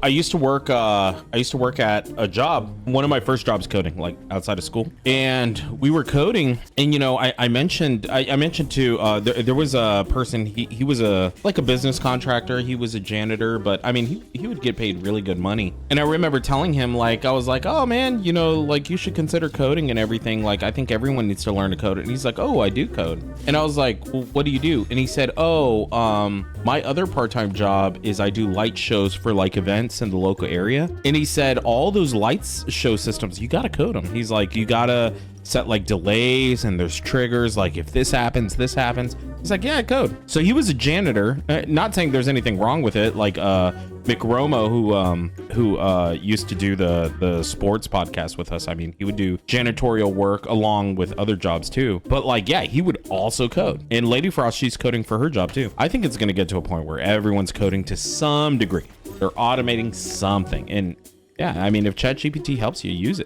I used to work at a job. One of my first jobs coding, like outside of school, and we were coding. And I mentioned to there was a person. He was a business contractor. He was a janitor, but I mean he would get paid really good money. And I remember telling him, like, I was like, oh man, like you should consider coding and everything. Like I think everyone needs to learn to code. And he's like, oh, I do code. And I was like, well, what do you do? And he said, oh, my other part-time job is I do light shows for like events in the local area. And he said, all those lights show systems, you gotta code them. He's like, you gotta set like delays and there's triggers, like if this happens. He's like, yeah, I code. So he was a janitor. Not saying there's anything wrong with it. Like Mick Romo, who used to do the sports podcast with us. I mean, he would do janitorial work along with other jobs too. But like, yeah, he would also code. And Lady Frost, she's coding for her job too. I think it's gonna get to a point where everyone's coding to some degree. They're automating something. And yeah, I mean, if ChatGPT helps you, use it.